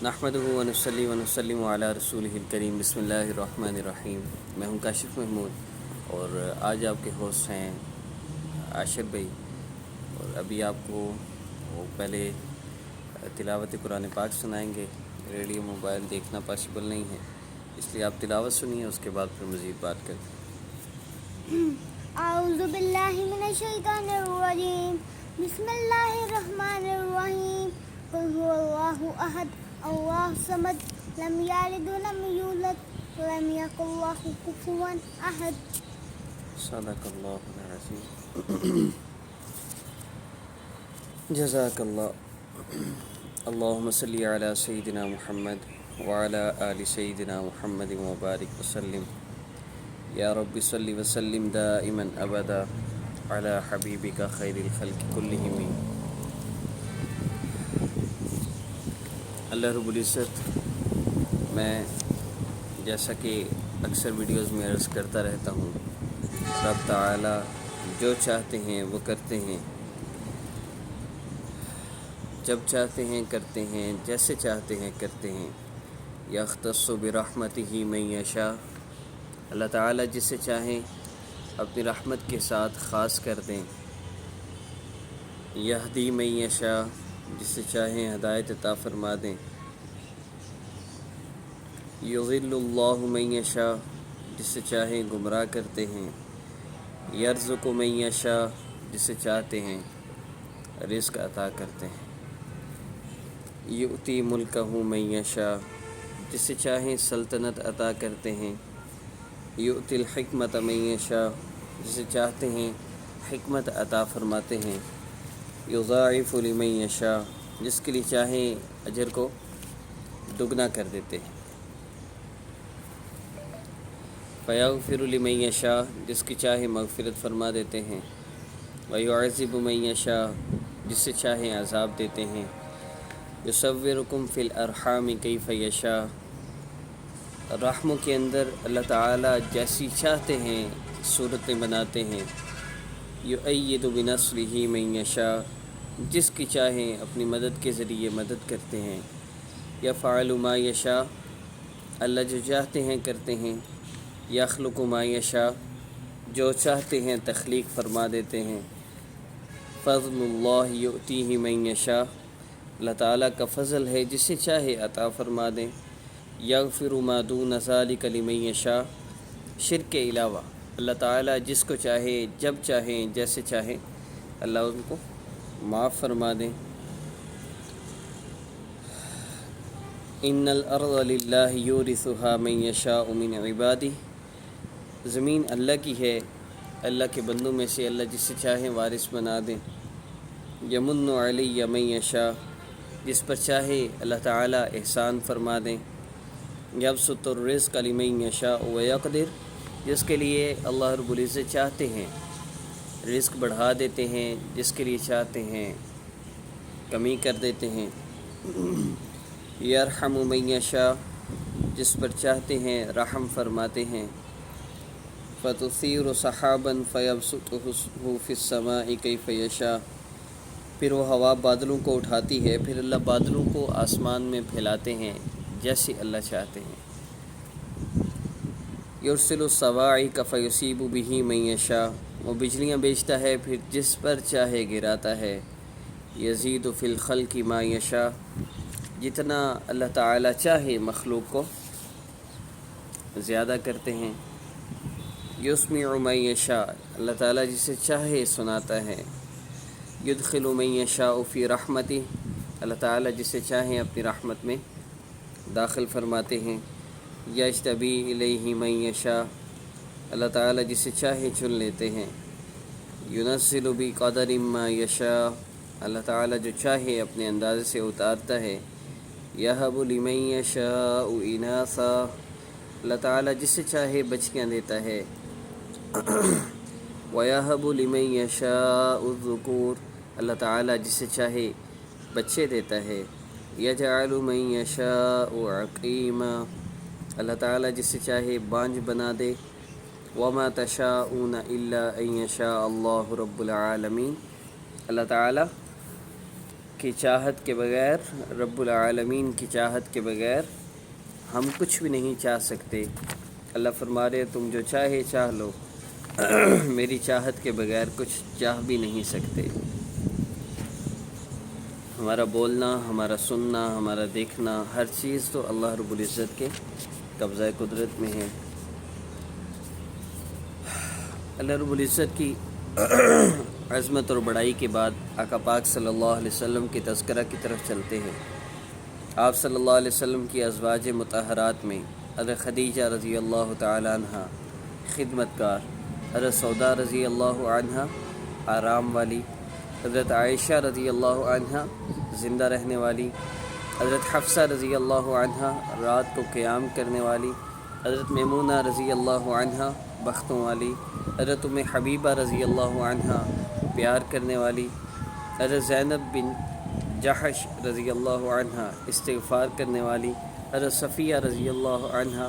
نحمدہ و نصلی و نسلم علی رسولہ الکریم بسم اللہ الرحمن الرحیم۔ میں ہوں کاشف محمود اور آج آپ کے ہوسٹ ہیں عاشر بھائی، اور ابھی آپ کو وہ پہلے تلاوت قرآن پاک سنائیں گے۔ ریڈیو موبائل دیکھنا پاسبل نہیں ہے، اس لیے آپ تلاوت سنیے، اس کے بعد پھر مزید بات کریں۔ اعوذ باللہ من الشیطان الرجیم، بسم اللہ الرحمن الرحیم۔ قل هو اللہ احد اللہ الصمد، لم یلد ولم یولد ولم یکن لہ کفوا احد۔ صدق اللہ العظیم۔ جزاک اللہ۔ اللہم صلی علی سیدنا محمد وعلی آل سیدنا محمد وبارک وسلم۔ یا رب صلی وسلم دائما ابدا علی حبیبک خیر الخلق کلہم۔ اللہ رب العزت، میں جیسا کہ اکثر ویڈیوز میں عرض کرتا رہتا ہوں، رب تعالی جو چاہتے ہیں وہ کرتے ہیں، جب چاہتے ہیں کرتے ہیں، جیسے چاہتے ہیں کرتے ہیں۔ یختص برحمتہ من یشاء، اللہ تعالی جسے چاہیں اپنی رحمت کے ساتھ خاص کر دیں۔ یہدی من یشاء، جسے چاہیں ہدایت عطا فرما دیں۔ یضل اللہ من یشاء، جسے چاہیں گمراہ کرتے ہیں۔ یرزق من یشاء، جسے چاہتے ہیں رزق عطا کرتے ہیں۔ یؤتی ملکہ من یشاء، جسے چاہیں سلطنت عطا کرتے ہیں۔ یؤتی الحکمت من یشاء، جسے چاہتے ہیں حکمت عطا فرماتے ہیں۔ یضاعف لمن یشاء، جس کے لیے چاہیں اجر کو دگنا کر دیتے ہیں۔ فیغفر لمن یشاء، جس کی چاہے مغفرت فرما دیتے ہیں۔ ویعذب من یشاء، جسے چاہیں عذاب دیتے ہیں۔ یصورکم فی الارحام کیف یشاء، رحموں کے اندر اللہ تعالیٰ جیسی چاہتے ہیں صورتیں بناتے ہیں۔ یؤید بنصرہ من یشاء، جس کی چاہیں اپنی مدد کے ذریعے مدد کرتے ہیں۔ یفعل ما یشاء، اللہ جو چاہتے ہیں کرتے ہیں۔ یخلق ما یشاء، جو چاہتے ہیں تخلیق فرما دیتے ہیں۔ فضل اللہ یؤتیہ من یشاء، اللہ تعالیٰ کا فضل ہے جسے چاہے عطا فرما دیں۔ یغفر ما دون ذلک لمن یشاء، شرک کے علاوہ اللہ تعالیٰ جس کو چاہے جب چاہیں جیسے چاہیں اللہ ان کو معاف فرما دیں۔ ان الارض للہ یورثها من یشاء من عبادہ، زمین اللہ کی ہے، اللہ کے بندوں میں سے اللہ جسے چاہیں وارث بنا دیں۔ یمن علی من یشاء، جس پر چاہے اللہ تعالیٰ احسان فرما دیں۔ یبسط الرزق لمن یشاء ویقدر، جس کے لیے اللہ رب العزت چاہتے ہیں رزق بڑھا دیتے ہیں، جس کے لیے چاہتے ہیں کمی کر دیتے ہیں۔ یرحم من یشاء، جس پر چاہتے ہیں رحم فرماتے ہیں۔ فتثیر سحابا فیبسطہ فی السماء کیف یشاء، پھر وہ ہوا بادلوں کو اٹھاتی ہے، پھر اللہ بادلوں کو آسمان میں پھیلاتے ہیں جیسے اللہ چاہتے ہیں۔ یرسل الصواعق فیصیب بہ من یشاء، وہ بجلیاں بھیجتا ہے پھر جس پر چاہے گراتا ہے۔ یزید فی الخلق ما یشاء، جتنا اللہ تعالیٰ چاہے مخلوق کو زیادہ کرتے ہیں۔ یسمع من یشاء، اللہ تعالیٰ جسے چاہے سناتا ہے۔ یدخل من یشاء فی رحمتہ، اللہ تعالیٰ جسے چاہیں اپنی رحمت میں داخل فرماتے ہیں۔ یجتبی الیہ من یشاء، اللہ تعالیٰ جسے چاہے چن لیتے ہیں۔ ینزل بقدر ما یشاء، اللہ تعالیٰ جو چاہے اپنے اندازے سے اتارتا ہے۔ یہب لمن یشاء اناثا، اللہ تعالیٰ جسے چاہے بچیاں دیتا ہے۔ وَيَهَبُ لِمَن يَشَاءُ الذُّكُورَ، اللہ تعالیٰ جسے چاہے بچے دیتا ہے۔ يَجْعَلُ مَن يَشَاءُ عَقِيمًا، اللہ تعالیٰ جسے چاہے بانجھ بنا دے۔ وَمَا تَشَاءُونَ إِلَّا أَن يَشَاءَ اللَّهُ رَبُّ الْعَالَمِينَ، اللہ تعالیٰ کی چاہت کے بغیر، رب العالمین کی چاہت کے بغیر ہم کچھ بھی نہیں چاہ سکتے۔ اللہ فرما رہے تم جو چاہے چاہ لو، میری چاہت کے بغیر کچھ چاہ بھی نہیں سکتے۔ ہمارا بولنا، ہمارا سننا، ہمارا دیکھنا، ہر چیز تو اللہ رب العزت کے قبضہ قدرت میں ہے۔ اللہ رب العزت کی عظمت اور بڑائی کے بعد آقا پاک صلی اللہ علیہ وسلم کے تذکرہ کی طرف چلتے ہیں۔ آپ صلی اللہ علیہ وسلم کی ازواج مطہرات میں حضرت خدیجہ رضی اللہ تعالی عنہ خدمت گار، حضرت سودا رضی اللہ عنہ آرام والی، حضرت عائشہ رضی اللہ عنہ زندہ رہنے والی، حضرت حفصہ رضی اللہ عنہ رات کو قیام کرنے والی، حضرت میمونہ رضی اللہ عنہ بختوں والی، حضرت ام حبیبہ رضی اللہ عنہ پیار کرنے والی، حضرت زینب بن جحش رضی اللہ عنہ استغفار کرنے والی، حضرت صفیہ رضی اللہ عنہ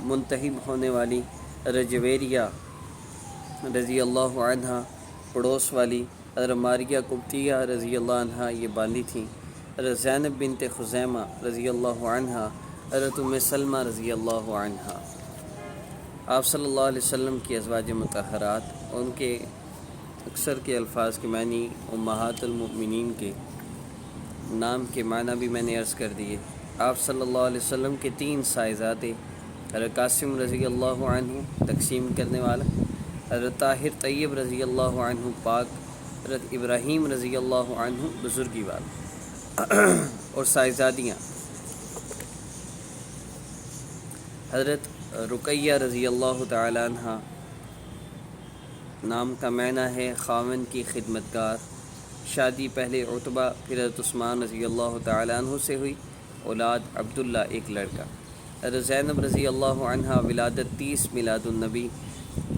منتہب ہونے والی، حضرت جویریہ رضی اللہ عنہ پڑوس والی، حضرت ماریہ قبطیہ رضی اللہ عنہ یہ باندھی تھیں، حضرت زینب بنت خزیمہ رضی اللہ عنہ، حضرت ام سلمہ رضی اللہ عنہ۔ آپ صلی اللہ علیہ وسلم کی ازواج مطہرات، ان کے اکثر کے الفاظ کے معنی امہات المؤمنین کے نام کے معنی بھی میں نے عرض کر دیے۔ آپ صلی اللہ علیہ وسلم کے 3 صاحبزادے، حضرت قاسم رضی اللہ عنہ تقسیم کرنے والا، حضرت طاہر طیب رضی اللہ عنہ پاک، حضرت ابراہیم رضی اللہ عنہ بزرگی والا، اور صاحبزادیاں حضرت رقیہ رضی اللہ تعالی عنہ، نام کا معنی ہے خاوند کی خدمت گار، شادی پہلے عتبہ پھر حضرت عثمان رضی اللہ تعالی عنہ سے ہوئی، اولاد عبداللہ ایک لڑکا۔ حضرت زینب رضی اللہ عنہ ولادت 30 میلاد النبی،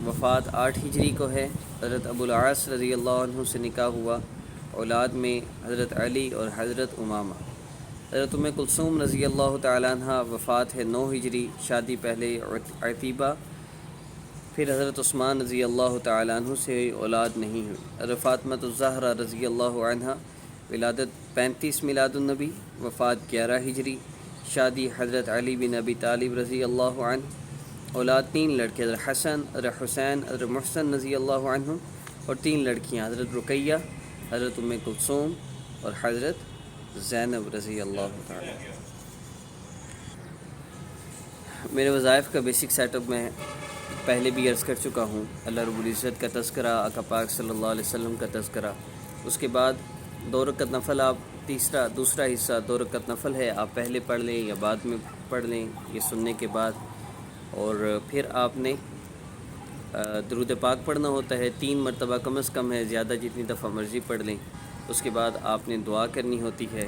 وفات 8 ہجری کو ہے۔ حضرت ابو العاص رضی اللہ عنہ سے نکاح ہوا، اولاد میں حضرت علی اور حضرت امامہ۔ حضرت ام کلثوم رضی اللہ تعالی عنہ وفات ہے 9 ہجری، شادی پہلے عتیبہ پھر حضرت عثمان رضی اللہ تعالی عنہ سے ہوئی، اولاد نہیں ہوئی۔ حضرت فاطمہ الزہرا رضی اللہ عنہ ولادت 35 میلاد النبی، وفات 11 ہجری، شادی حضرت علی بن ابی طالب رضی اللہ عنہ، اولاد 3 لڑکے، حضرت حسن، حضرت حسین، حضرت محسن رضی اللہ عنہ، اور 3 لڑکیاں، حضرت رقیہ، حضرت ام کلثوم اور حضرت زینب رضی اللہ تعالی۔ میرے وظائف کا بیسک سیٹ اپ میں پہلے بھی عرض کر چکا ہوں۔ اللہ رب العزت کا تذکرہ، آقا پاک صلی اللہ علیہ وسلم کا تذکرہ، اس کے بعد 2 رکعت نفل، آپ دوسرا حصہ 2 رکعت نفل ہے، آپ پہلے پڑھ لیں یا بعد میں پڑھ لیں یہ سننے کے بعد، اور پھر آپ نے درود پاک پڑھنا ہوتا ہے 3 مرتبہ کم از کم ہے، زیادہ جتنی دفعہ مرضی پڑھ لیں۔ اس کے بعد آپ نے دعا کرنی ہوتی ہے،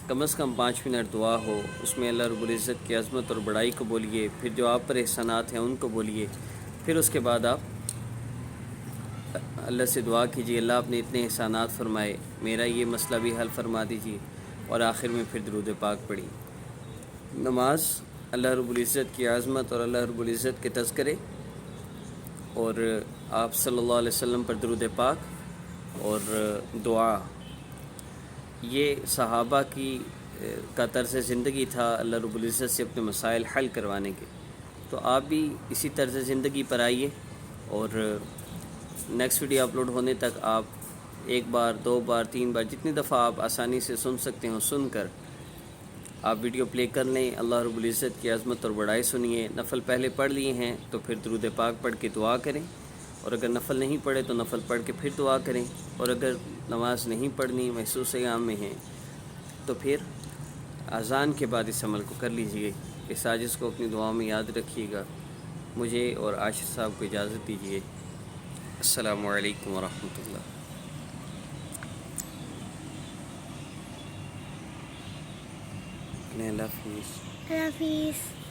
کم از کم 5 منٹ دعا ہو، اس میں اللہ رب العزت کی عظمت اور بڑائی کو بولیے، پھر جو آپ پر احسانات ہیں ان کو بولیے، پھر اس کے بعد آپ اللہ سے دعا کیجیے، اللہ آپ نے اتنے احسانات فرمائے، میرا یہ مسئلہ بھی حل فرما دیجیے، اور آخر میں پھر درود پاک پڑھی۔ نماز اللہ رب العزت کی عظمت اور اللہ رب العزت کے تذکرے اور آپ صلی اللہ علیہ وسلم پر درود پاک اور دعا، یہ صحابہ کا طرز زندگی تھا اللہ رب العزت سے اپنے مسائل حل کروانے کے۔ تو آپ بھی اسی طرز زندگی پر آئیے، اور نیکسٹ ویڈیو اپلوڈ ہونے تک آپ 1 بار 2 بار 3 بار جتنی دفعہ آپ آسانی سے سن سکتے ہوں سن کر آپ ویڈیو پلے کر لیں، اللہ رب العزت کی عظمت اور بڑائی سنیے۔ نفل پہلے پڑھ لیے ہیں تو پھر درود پاک پڑھ کے دعا کریں، اور اگر نفل نہیں پڑھے تو نفل پڑھ کے پھر دعا کریں، اور اگر نماز نہیں پڑھنی محسوس ایام میں ہیں تو پھر اذان کے بعد اس عمل کو کر لیجئے۔ اس سازش کو اپنی دعاؤں میں یاد رکھیے گا۔ مجھے اور عاشر صاحب کو اجازت دیجیے۔ السلام علیکم ورحمۃ اللہ۔ اللہ حافظ۔ اللہ حافظ۔